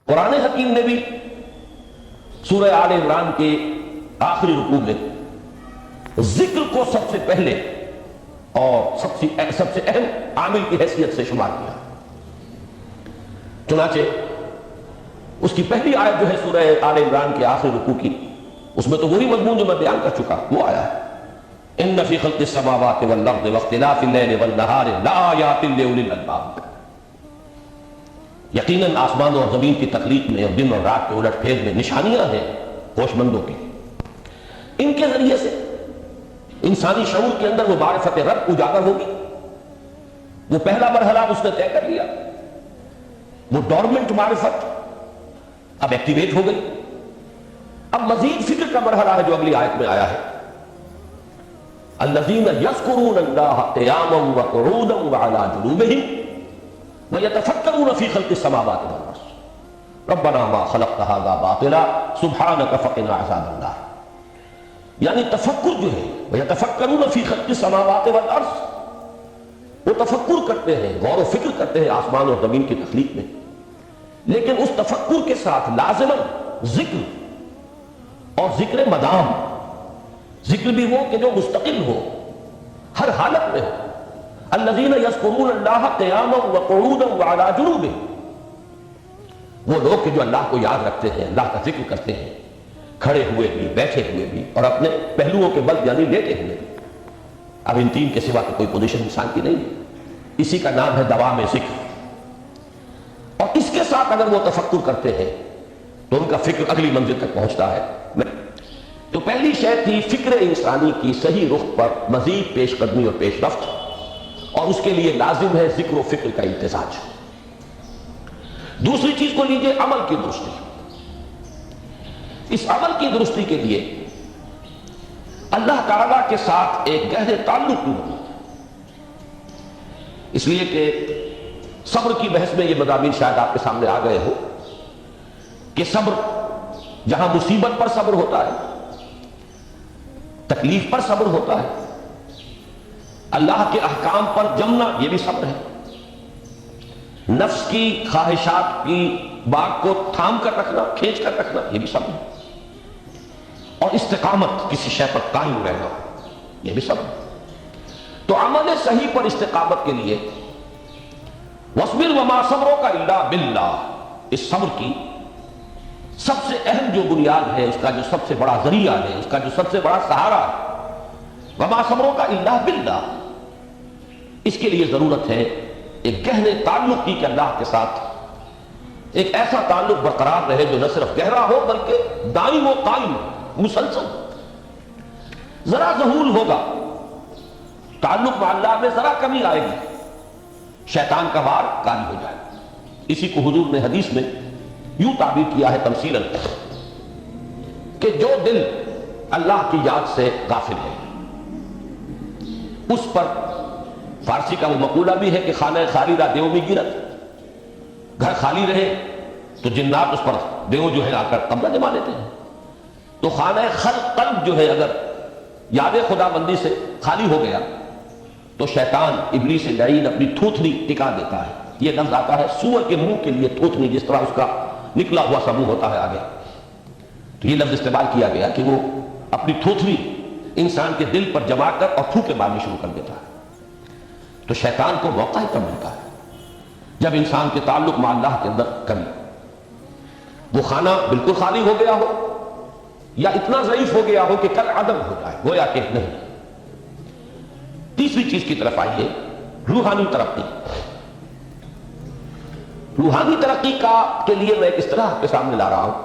قرآن حکیم نے بھی سورہ آل عمران کے آخری رکوع میں ذکر کو سب سے پہلے اور سب سے اہم عامل کی حیثیت سے شمار کیا. چنانچہ اس کی پہلی آیت جو ہے سورہ آل عمران کے آخری رکوع کی، اس میں تو وہی مضمون جو میں بیان کر چکا وہ آیا ہے، ان فی خلق السماوات والارض واختلاف اللیل والنہار لآیات لأولی الالباب. یقیناً آسمان اور زمین کی تخلیق میں اور دن اور رات کے الٹ پھیر میں نشانیاں ہیں ہوش مندوں کی. ان کے ذریعے سے انسانی شعور کے اندر وہ معرفت رب اجاگر ہوگی. وہ پہلا مرحلہ اس نے طے کر لیا، وہ ڈورمنٹ معرفت اب ایکٹیویٹ ہو گئی. اب مزید فکر کا مرحلہ ہے جو اگلی آیت میں آیا ہے، الذین یذکرون اللہ قیاما وقعودا وعلی جنوبہم وَيَتَفَكَّرُونَ فِي خَلْقِ السَّمَاوَاتِ وَالْأَرْضِ رَبَّنَا مَا خَلَقْتَ هَذَا بَاطِلًا سُبْحَانَكَ فَقِنَا عَذَابَ النَّارِ. یعنی تفکر جو ہے وَيَتَفَكَّرُونَ فِي خَلْقِ السَّمَاوَاتِ وَالْأَرْضِ، وہ تفکر کرتے ہیں، غور و فکر کرتے ہیں آسمان اور زمین کی تخلیق میں، لیکن اس تفکر کے ساتھ لازماً ذکر اور ذکر مدام. ذکر بھی وہ کہ جو مستقل ہو، ہر حالت میں ہو. الذین یذکرون اللہ قیاما وقعودا وعلی جنوبہم، وہ لوگ کہ جو اللہ کو یاد رکھتے ہیں، اللہ کا ذکر کرتے ہیں، کھڑے ہوئے بھی، بیٹھے ہوئے بھی، اور اپنے پہلوؤں کے بل یعنی لیٹے ہوئے بھی. اب ان تین کے سوا تو کوئی پوزیشن انسان کی نہیں ہے. اسی کا نام ہے دوام ذکر. اور اس کے ساتھ اگر وہ تفکر کرتے ہیں تو ان کا فکر اگلی منزل تک پہنچتا ہے. تو پہلی شے تھی فکر انسانی کی صحیح رخ پر مزید پیش قدمی اور پیش رفت، اور اس کے لیے لازم ہے ذکر و فکر کا امتزاج. دوسری چیز کو لیجئے عمل کی درستی. اس عمل کی درستی کے لیے اللہ تعالیٰ کے ساتھ ایک گہرے تعلق کی ضرورت ہے. اس لیے کہ صبر کی بحث میں یہ مضامین شاید آپ کے سامنے آ گئے ہو کہ صبر جہاں مصیبت پر صبر ہوتا ہے، تکلیف پر صبر ہوتا ہے، اللہ کے احکام پر جمنا یہ بھی صبر ہے، نفس کی خواہشات کی باغ کو تھام کر رکھنا، کھینچ کر رکھنا یہ بھی صبر ہے، اور استقامت کسی شے پر قائم رہنا یہ بھی صبر ہے. تو عمل صحیح پر استقامت کے لیے وَاصْبِرْ وَمَا صَبْرُكَ إِلَّا بِاللَّهِ، اس صبر کی سب سے اہم جو بنیاد ہے، اس کا جو سب سے بڑا ذریعہ ہے، اس کا جو سب سے بڑا سہارا ہے، وَمَا صَبْرُكَ إِلَّا بِاللَّهِ. اس کے لیے ضرورت ہے ایک گہرے تعلق کی کہ اللہ کے ساتھ ایک ایسا تعلق برقرار رہے جو نہ صرف گہرا ہو بلکہ دائم و قائم مسلسل. ذرا ظہول ہوگا، تعلق مع اللہ میں ذرا کمی آئے گی، شیطان کا وار کاری ہو جائے. اسی کو حضور نے حدیث میں یوں تعبیر کیا ہے تمثیلاً کہ جو دل اللہ کی یاد سے غافل ہے اس پر، فارسی کا وہ مقولہ بھی ہے کہ خانہ خالی را دیو میں گرت، گھر خالی رہے تو جنات اس پر دیو جو ہے آ کر قبضہ جما لیتے ہیں. تو خانہ قلب جو ہے اگر یاد خدا بندی سے خالی ہو گیا تو شیطان ابلیس لعین اپنی تھوتھنی ٹکا دیتا ہے. یہ لفظ آتا ہے سور کے منہ کے لیے تھوتھنی، جس طرح اس کا نکلا ہوا سا منہ ہوتا ہے آگے، تو یہ لفظ استعمال کیا گیا کہ وہ اپنی تھوتھنی انسان کے دل پر جما کر اور تھوکے مارنی شروع کر دیتا ہے. تو شیطان کو موقع ہی کب ملتا ہے جب انسان کے تعلق مع اللہ کے اندر کمی، وہ خانہ بالکل خالی ہو گیا ہو یا اتنا ضعیف ہو گیا ہو کہ کل عدم ہو جائے، گویا کہ نہیں. تیسری چیز کی طرف آئیے، روحانی ترقی. روحانی ترقی کے لیے میں ایک اصطلاح آپ کے سامنے لا رہا ہوں.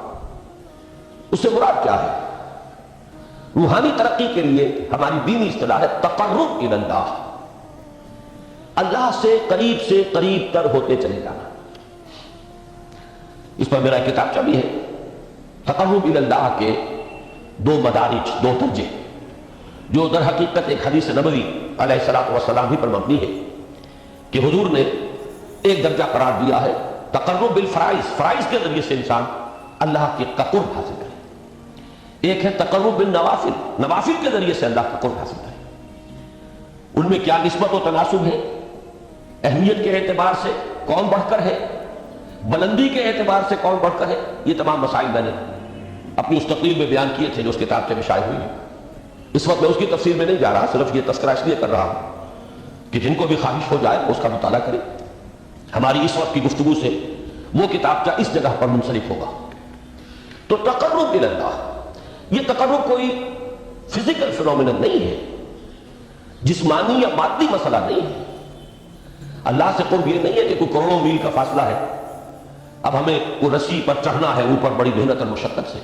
اس سے مراد کیا ہے؟ روحانی ترقی کے لیے ہماری دینی اصطلاح ہے تقرب الی اللہ، اللہ سے قریب تر ہوتے چلے جانا. اس پر میرا کتابچہ بھی ہے. تقرب الی اللہ کے دو مدارج، دو درجے، جو در حقیقت ایک حدیث نبوی علیہ الصلوۃ والسلام ہی پر مبنی ہے کہ حضور نے ایک درجہ قرار دیا ہے تقرب بالفرائض، فرائض کے ذریعے سے انسان اللہ کے قرب حاصل کرے. ایک ہے تقرب بالنوافل، نوافل کے ذریعے سے اللہ کا قرب حاصل کرے. ان میں کیا نسبت و تناسب ہے، اہمیت کے اعتبار سے کون بڑھ کر ہے؟ بلندی کے اعتبار سے کون بڑھ کر ہے، یہ تمام مسائل میں نے اپنی اس تقریر میں بیان کیے تھے جو اس کتاب کے میں شائع ہوئی ہے۔ اس وقت میں اس کی تفسیر میں نہیں جا رہا، صرف یہ تذکرہ اس لیے کر رہا ہوں کہ جن کو بھی خواہش ہو جائے وہ اس کا مطالعہ کرے۔ ہماری اس وقت کی گفتگو سے وہ کتابچہ اس جگہ پر منسلک ہوگا۔ تو تقرب الی اللہ، یہ تقرب کوئی فزیکل فینومینن نہیں ہے، جسمانی یا مادی مسئلہ نہیں ہے۔ اللہ سے قرب یہ نہیں ہے کہ کوئی کروڑوں میل کا فاصلہ ہے، اب ہمیں وہ رسی پر چڑھنا ہے اوپر بڑی محنت اور مشقت سے۔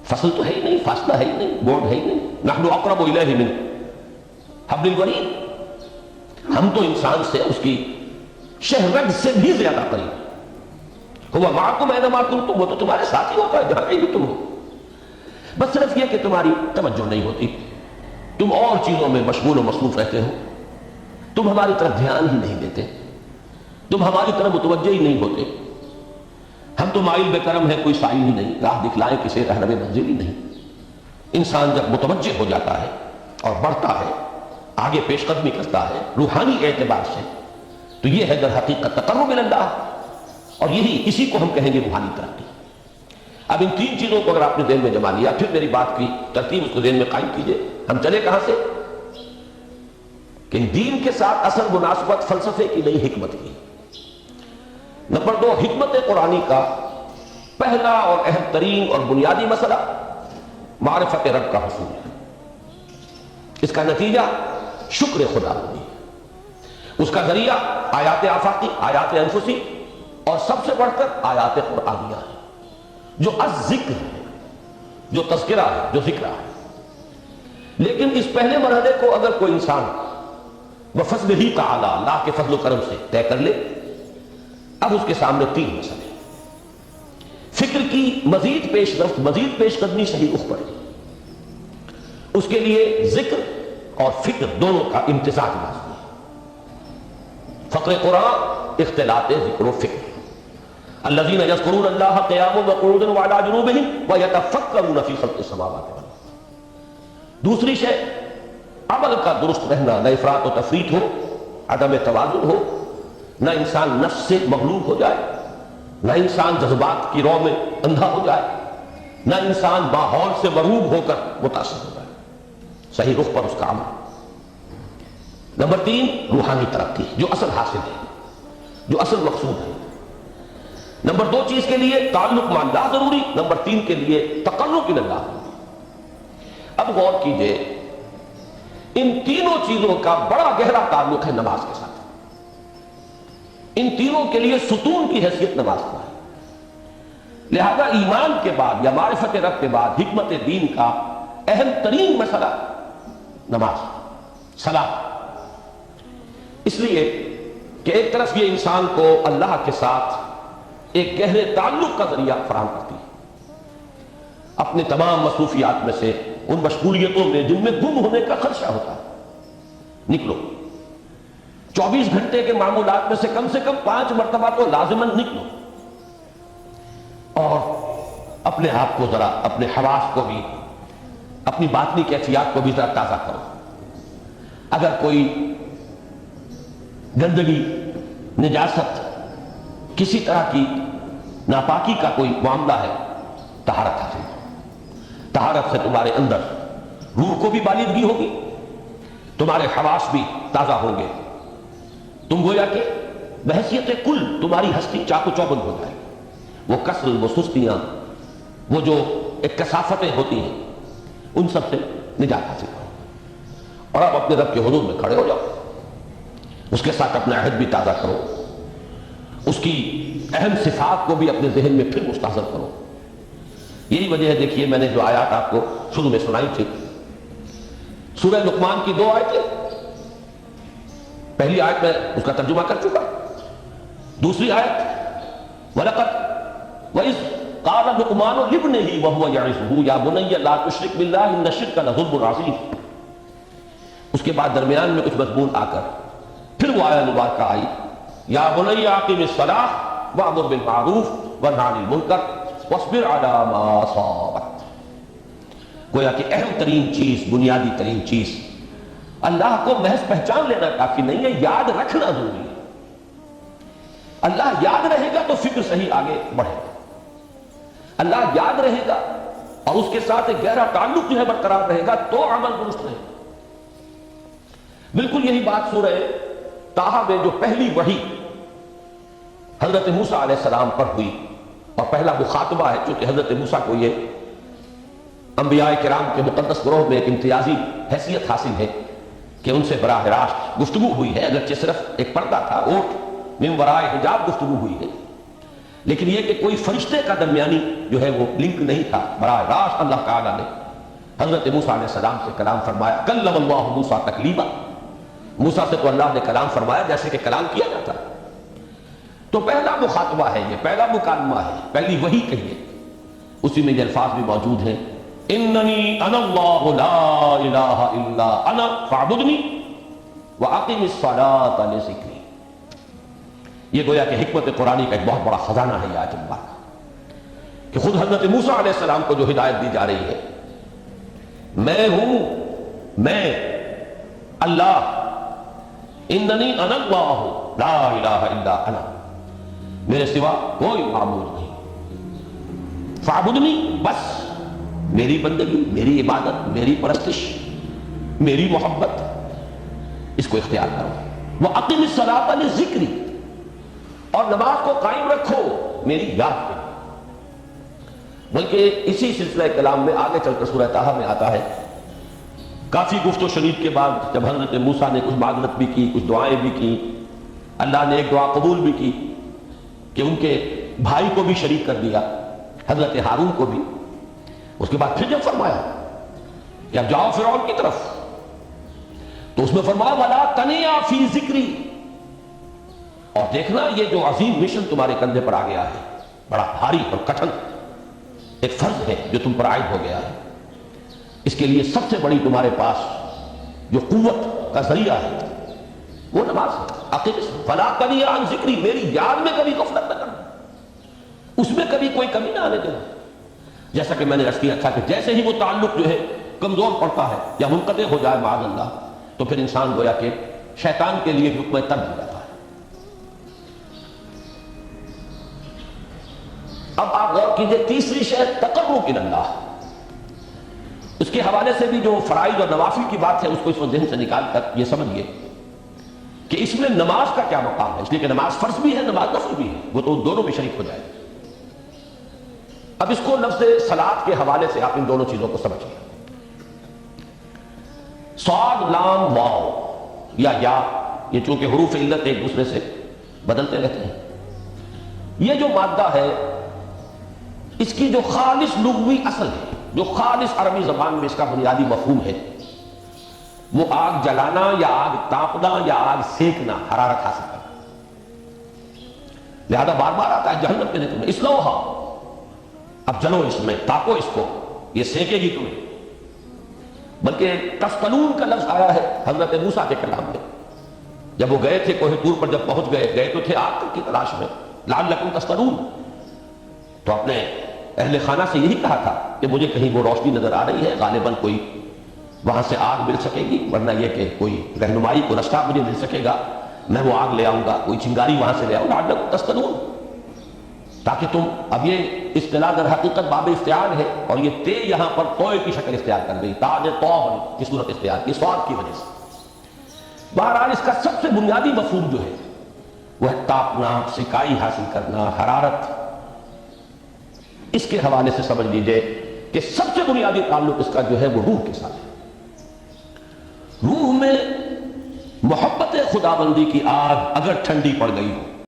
فصل تو ہے ہی نہیں، فاصلہ ہے ہی نہیں، بورڈ ہے ہی نہیں۔ نحن اقرب الیہ من حبل الورید، ہم تو انسان سے اس کی شہرگ سے بھی زیادہ قریب۔ ہوا معکم اینما کنتم، وہ تو تمہارے ساتھ ہی ہوتا ہے جہاں کہیں بھی تم ہو، بس صرف یہ کہ تمہاری توجہ نہیں ہوتی، تم اور چیزوں میں مشغول و مصروف رہتے ہو، تم ہماری طرف دھیان ہی نہیں دیتے، تم ہماری طرف متوجہ ہی نہیں ہوتے۔ ہم تو مائل بے کرم ہے، کوئی سائل ہی نہیں، راہ دکھلائے کسی رہنم منزل ہی نہیں۔ انسان جب متوجہ ہو جاتا ہے اور بڑھتا ہے، آگے پیش قدمی کرتا ہے روحانی اعتبار سے، تو یہ ہے در حقیقت تقرب الی اللہ، اور یہی اسی کو ہم کہیں گے روحانی ترقی۔ اب ان تین چیزوں کو اگر آپ نے ذہن میں جما لیا، پھر میری بات کی ترتیب اس کو ذہن میں قائم کیجئے۔ ہم چلے کہاں سے؟ کہ دین کے ساتھ اصل مناسبت فلسفے کی نہیں، حکمت کی۔ نمبر 2، حکمت قرآنی کا پہلا اور اہم ترین اور بنیادی مسئلہ معرفت رب کا حصول ہے۔ اس کا نتیجہ شکر خدا ہوگی، اس کا ذریعہ آیات آفاقی، آیات انفسی، اور سب سے بڑھ کر آیات قرآنیہ ہے جو الذکر ہے، جو تذکرہ ہے، جو ذکر ہے۔ لیکن اس پہلے مرحلے کو اگر کوئی انسان بفضل ہی تعالی، اللہ کے فضل و کرم سے طے کر لے، اب اس کے سامنے تین مسئلے، فکر کی مزید پیش رفت، مزید پیش قدمی صحیح رخ پڑے، اس کے لیے ذکر اور فکر دونوں کا امتزاج لازمی ہے۔ فقر قرآن اختلاط ذکر و فکر۔ الذین یذکرون اللہ قیاما وقعودا وعلی جنوبہم ویتفکرون فی خلق السماوات والارض۔ دوسری شے عمل کا درست رہنا، نہ افراط و تفریط ہو، عدم توازن ہو، نہ انسان نفس سے مغلوب ہو جائے، نہ انسان جذبات کی رو میں اندھا ہو جائے، نہ انسان ماحول سے مرعوب ہو کر متاثر ہو جائے، صحیح رخ پر اس کا عمل۔ نمبر 3، روحانی ترقی، جو اصل حاصل ہے، جو اصل مقصود ہے۔ نمبر 2 چیز کے لیے تعلق مع اللہ ضروری، نمبر 3 کے لیے تقرب الی اللہ ضروری۔ اب غور کیجئے، ان تینوں چیزوں کا بڑا گہرا تعلق ہے نماز کے ساتھ۔ ان تینوں کے لیے ستون کی حیثیت نماز کا ہے، لہذا ایمان کے بعد یا معرفت رب کے بعد حکمت دین کا اہم ترین مسئلہ نماز، صلاۃ۔ اس لیے کہ ایک طرف یہ انسان کو اللہ کے ساتھ ایک گہرے تعلق کا ذریعہ فراہم کرتی ہے، اپنے تمام مصروفیات میں سے، ان مشغولیتوں میں جن میں گم ہونے کا خدشہ ہوتا ہے، نکلو۔ 24 گھنٹے کے معمولات میں سے کم 5 مرتبہ تو لازماً نکلو، اور اپنے آپ کو ذرا، اپنے حواس کو بھی، اپنی باطنی کیفیات کو بھی ذرا تازہ کرو۔ اگر کوئی گندگی، نجاست، کسی طرح کی ناپاکی کا کوئی معاملہ ہے، طہارت حاصل کرو۔ طہارت سے تمہارے اندر روح کو بھی بالغگی ہوگی، تمہارے حواس بھی تازہ ہوں گے، تم گویا کہ بحیثیت کل تمہاری ہستی چاق و چوبند ہو جائے گی۔ وہ کسل، وہ سستیاں، وہ جو ایک کثافتیں ہوتی ہیں، ان سب سے نجات حاصل کرو، اور اب اپنے رب کے حضور میں کھڑے ہو جاؤ، اس کے ساتھ اپنا عہد بھی تازہ کرو، اس کی اہم صفات کو بھی اپنے ذہن میں پھر مستحضر کرو۔ یہی وجہ ہے، دیکھیے میں نے جو آیات آپ کو شروع میں سنائی تھی، سورہ لقمان کی 2 آیتیں، پہلی آیت میں اس کا ترجمہ کر چکا، دوسری آیت وَلَقَدْ وَإِذْ قَالَ لُقْمَانُ لِابْنِهِ وَهُوَ يَعِظُهُ يَا بُنَيَّ لَا تُشْرِكْ بِاللَّهِ إِنَّ الشِّرْكَ لَظُلْمٌ عَظِيمٌ۔ اس کے بعد درمیان میں کچھ مضمون آ کر پھر وہ آیت مبارکہ آئی، یا بنی اقم الصلاۃ وامر بالمعروف وانہی عن المنکر واصبر علی ما اصابک۔ گویا کہ اہم ترین چیز، بنیادی ترین چیز، اللہ کو محض پہچان لینا کافی نہیں ہے، یاد رکھنا ضروری ہے۔ اللہ یاد رہے گا تو فکر صحیح آگے بڑھے گا، اللہ یاد رہے گا اور اس کے ساتھ ایک گہرا تعلق جو ہے برقرار رہے گا تو عمل درست رہے گا۔ بالکل یہی بات سورہ طٰہٰ میں جو پہلی وحی حضرت موسیٰ علیہ السلام پر ہوئی، اور پہلا مخاطبہ ہے چونکہ حضرت موسیٰ کو یہ انبیاء کرام کے مقدس گروہ میں ایک امتیازی حیثیت حاصل ہے کہ ان سے براہ راست گفتگو ہوئی ہے، اگرچہ صرف ایک پردہ تھا، اوٹ من ورائے حجاب گفتگو ہوئی ہے، لیکن یہ کہ کوئی فرشتے کا درمیانی جو ہے وہ لنک نہیں تھا، براہ راست اللہ تعالیٰ نے حضرت موسیٰ علیہ السلام سے کلام فرمایا۔ کلم اللہ موسیٰ تکلیما، موسیٰ سے تو اللہ نے کلام فرمایا جیسے کہ کلام کیا جاتا ہے۔ تو پہلا مخاطبہ ہے، یہ پہلا مکالمہ ہے، پہلی وحی کہیے، اسی میں یہ الفاظ بھی موجود ہیں، اننی انا اللہ لا الہ الا انا فاعبدنی واقم الصلاۃ لذکری۔ یہ گویا کہ حکمت قرآنی کا ایک بہت بڑا خزانہ ہے یہ آیت مبارکہ، کہ خود حضرت موسیٰ علیہ السلام کو جو ہدایت دی جا رہی ہے، میں ہوں، میں اللہ، اننی انا اللہ لا الہ الا انا، میرے سوا کوئی معبود نہیں، فاعبدنی، بس میری بندگی، میری عبادت، میری پرستش، میری محبت، اس کو اختیار کرو، وَأَقِمِ الصَّلَاةَ لِذِكْرِي، اور نماز کو قائم رکھو میری یاد کے۔ بلکہ اسی سلسلہ کلام میں آگے چل کر سورہ طٰہٰ میں آتا ہے، کافی گفت و شنید کے بعد جب حضرت موسیٰ نے کچھ معذرت بھی کی، کچھ دعائیں بھی کی، اللہ نے ایک دعا قبول بھی کی کہ ان کے بھائی کو بھی شریک کر دیا، حضرت ہارون کو بھی۔ اس کے بعد پھر جب فرمایا کہ اب جاؤ فرعون کی طرف، تو اس میں فرمایا وَلَا تَنِيَا فِي ذِكْرِي، اور دیکھنا یہ جو عظیم مشن تمہارے کندھے پر آ گیا ہے، بڑا بھاری اور کٹھن ایک فرض ہے جو تم پر عائد ہو گیا ہے، اس کے لیے سب سے بڑی تمہارے پاس جو قوت کا ذریعہ ہے وہ نماز ہے۔ فَلَا تَنِيَا عَنْ ذِكْرِي، میری یاد میں کبھی غفلت نہ کرنا، اس میں کبھی کوئی کمی نہ آنے دینا۔ جیسا کہ میں نے عرض کیا تھا کہ جیسے ہی وہ تعلق جو ہے کمزور پڑتا ہے یا منقطع ہو جائے معاذ اللہ، تو پھر انسان گویا کہ شیطان کے لیے حکم ترک ہو جاتا ہے۔ اب آپ غور کیجئے، تیسری شے تقرب الی اللہ، اس کے حوالے سے بھی جو فرائض اور نوافل کی بات ہے اس کو اس وقت ذہن سے نکال کر یہ سمجھیے کہ اس میں نماز کا کیا مقام ہے، اس لیے کہ نماز فرض بھی ہے، نماز نفل بھی ہے، وہ تو دونوں میں شریک ہو جائے۔ اب اس کو لفظ صلاۃ کے حوالے سے آپ ان دونوں چیزوں کو سمجھیے۔ صاد لام واو یا یہ چونکہ حروف علت ایک دوسرے سے بدلتے رہتے ہیں، یہ جو مادہ ہے اس کی جو خالص لغوی اصل ہے، جو خالص عربی زبان میں اس کا بنیادی مفہوم ہے، وہ آگ جلانا یا آگ تاپنا یا آگ سیکنا، حرارت حاصل کرنا۔ لہذا بار بار آتا ہے جہنم کے ذکر میں، اسلوہا، اب جلو اس میں، تاپو اس کو، یہ سیکے گی تمہیں۔ بلکہ تفتنون کا لفظ آیا ہے حضرت موسیٰ کے کلام میں، جب وہ گئے تھے کوہ طور پر، جب پہنچ گئے تو تھے آگ کی تلاش میں، لعلکم تفتنون، تو اپنے اہل خانہ سے یہی کہا تھا کہ مجھے کہیں وہ روشنی نظر آ رہی ہے، غالباً کوئی وہاں سے آگ مل سکے گی، ورنہ یہ کہ کوئی رہنمائی کو رستہ مجھے مل سکے گا، میں وہ آگ لے آؤں گا، کوئی چنگاری وہاں سے لے آؤں، لعلکم تفتنون، تاکہ تم، اب یہ اصطلاح در حقیقت باب افتعال ہے، اور یہ تے یہاں پر توئے کی شکل اختیار کر گئی، تاج طوع کی صورت اختیار کی، سواد کی وجہ سے۔ بہرحال اس کا سب سے بنیادی مفہوم جو ہے وہ ہے تاپنا، سکائی حاصل کرنا، حرارت۔ اس کے حوالے سے سمجھ لیجئے کہ سب سے بنیادی تعلق اس کا جو ہے وہ روح کے ساتھ ہے۔ روح میں محبت خداوندی کی آگ اگر ٹھنڈی پڑ گئی ہو،